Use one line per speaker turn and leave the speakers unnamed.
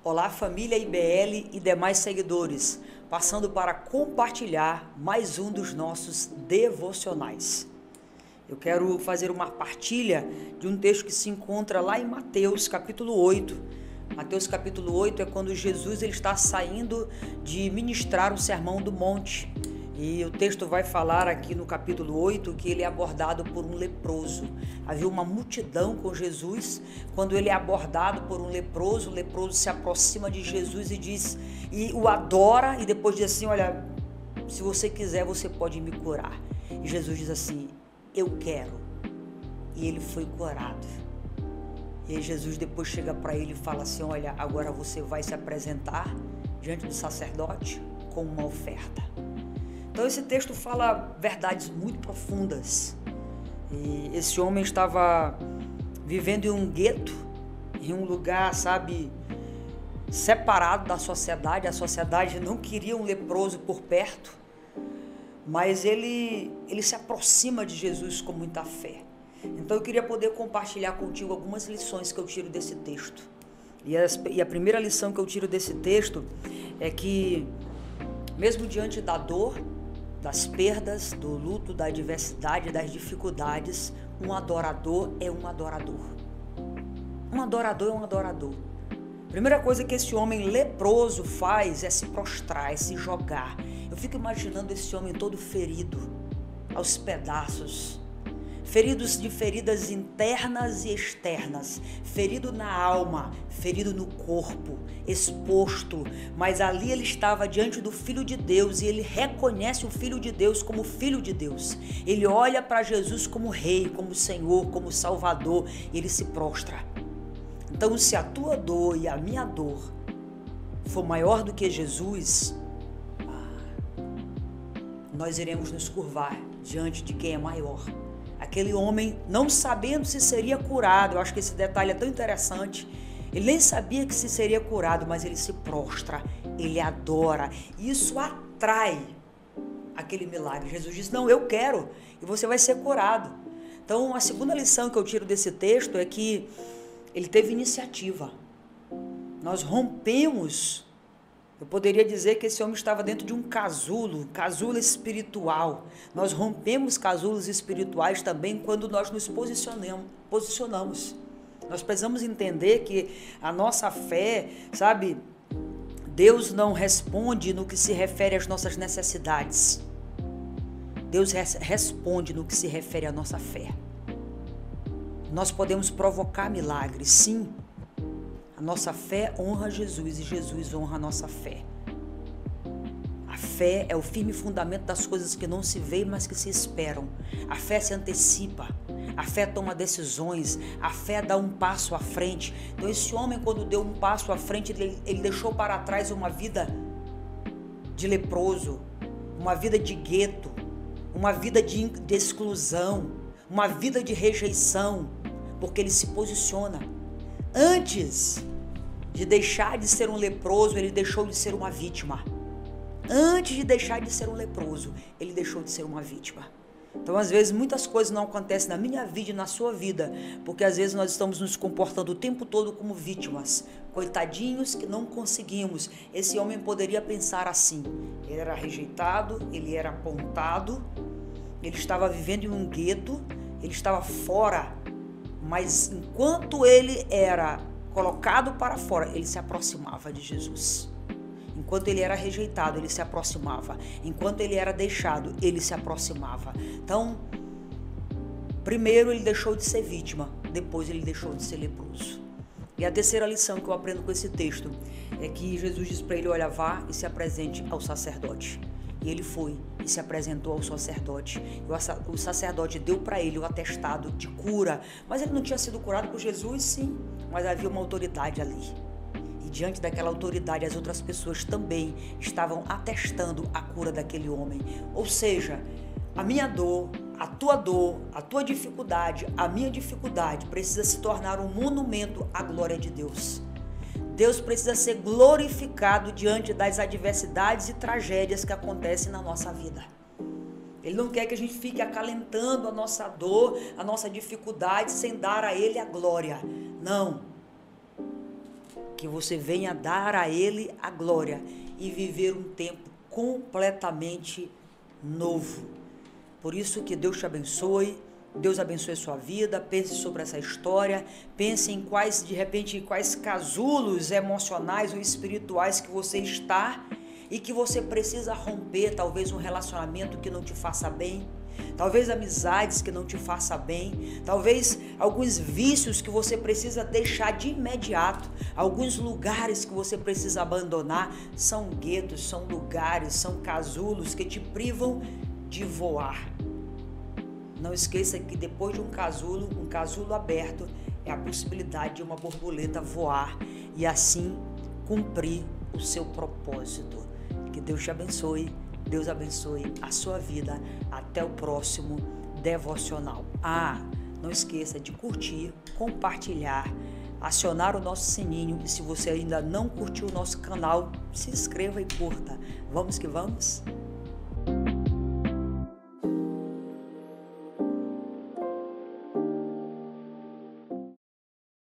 Olá, família IBL e demais seguidores, passando para compartilhar mais um dos nossos devocionais. Eu quero fazer uma partilha de um texto que se encontra lá em Mateus capítulo 8. Mateus capítulo 8 é quando Jesus ele está saindo de ministrar o Sermão do Monte. E o texto vai falar aqui no capítulo 8 que ele é abordado por um leproso. Havia uma multidão com Jesus. Quando ele é abordado por um leproso, o leproso se aproxima de Jesus e o adora e depois diz assim: olha, se você quiser, você pode me curar. E Jesus diz assim: eu quero. E ele foi curado. E aí Jesus depois chega para ele e fala assim: olha, agora você vai se apresentar diante do sacerdote com uma oferta. Então esse texto fala verdades muito profundas. E esse homem estava vivendo em um gueto, em um lugar, separado da sociedade. A sociedade não queria um leproso por perto, mas ele se aproxima de Jesus com muita fé. Então eu queria poder compartilhar contigo algumas lições que eu tiro desse texto. E a primeira lição que eu tiro desse texto é que, mesmo diante da dor, das perdas, do luto, da adversidade, das dificuldades, um adorador é um adorador. Um adorador é um adorador. A primeira coisa que esse homem leproso faz é se prostrar, é se jogar. Eu fico imaginando esse homem todo ferido, aos pedaços, feridos de feridas internas e externas, ferido na alma, ferido no corpo, exposto, mas ali ele estava diante do Filho de Deus e ele reconhece o Filho de Deus como Filho de Deus. Ele olha para Jesus como Rei, como Senhor, como Salvador e ele se prostra. Então, se a tua dor e a minha dor for maior do que Jesus, nós iremos nos curvar diante de quem é maior. Aquele homem, não sabendo se seria curado, eu acho que esse detalhe é tão interessante, ele nem sabia que se seria curado, mas ele se prostra, ele adora, e isso atrai aquele milagre. Jesus diz: não, eu quero, e você vai ser curado. Então, a segunda lição que eu tiro desse texto é que ele teve iniciativa. Nós rompemos. Eu poderia dizer que esse homem estava dentro de um casulo espiritual. Nós rompemos casulos espirituais também quando nós nos posicionamos. Nós precisamos entender que a nossa fé, Deus não responde no que se refere às nossas necessidades. Deus responde no que se refere à nossa fé. Nós podemos provocar milagres, sim. A nossa fé honra Jesus e Jesus honra a nossa fé. A fé é o firme fundamento das coisas que não se veem, mas que se esperam. A fé se antecipa. A fé toma decisões. A fé dá um passo à frente. Então esse homem, quando deu um passo à frente, ele deixou para trás uma vida de leproso, uma vida de gueto, uma vida de exclusão, uma vida de rejeição, porque ele se posiciona. Antes de deixar de ser um leproso, ele deixou de ser uma vítima. Antes de deixar de ser um leproso, ele deixou de ser uma vítima. Então, às vezes, muitas coisas não acontecem na minha vida e na sua vida, porque às vezes nós estamos nos comportando o tempo todo como vítimas. Coitadinhos que não conseguimos. Esse homem poderia pensar assim: ele era rejeitado, ele era apontado, ele estava vivendo em um gueto, ele estava fora. Mas enquanto ele era colocado para fora, ele se aproximava de Jesus. Enquanto ele era rejeitado, ele se aproximava. Enquanto ele era deixado, ele se aproximava. Então, primeiro ele deixou de ser vítima, depois ele deixou de ser leproso. E a terceira lição que eu aprendo com esse texto é que Jesus diz para ele: olha, vá e se apresente ao sacerdote. E ele foi e se apresentou ao sacerdote. O sacerdote deu para ele o atestado de cura. Mas ele não tinha sido curado por Jesus, sim. Mas havia uma autoridade ali. E diante daquela autoridade, as outras pessoas também estavam atestando a cura daquele homem. Ou seja, a minha dor, a tua dificuldade, a minha dificuldade precisa se tornar um monumento à glória de Deus. Deus precisa ser glorificado diante das adversidades e tragédias que acontecem na nossa vida. Ele não quer que a gente fique acalentando a nossa dor, a nossa dificuldade, sem dar a Ele a glória. Não. que você venha dar a Ele a glória e viver um tempo completamente novo. Por isso que Deus te abençoe, Deus abençoe a sua vida. Pense sobre essa história, pense em quais, de repente, quais casulos emocionais ou espirituais que você está e que você precisa romper. Talvez um relacionamento que não te faça bem, talvez amizades que não te faça bem, talvez alguns vícios que você precisa deixar de imediato, alguns lugares que você precisa abandonar. São guetos, são lugares, são casulos que te privam de voar. Não esqueça que depois de um casulo aberto, é a possibilidade de uma borboleta voar e assim cumprir o seu propósito. Que Deus te abençoe, Deus abençoe a sua vida. Até o próximo devocional. Não esqueça de curtir, compartilhar, acionar o nosso sininho e se você ainda não curtiu o nosso canal, se inscreva e curta. Vamos que vamos?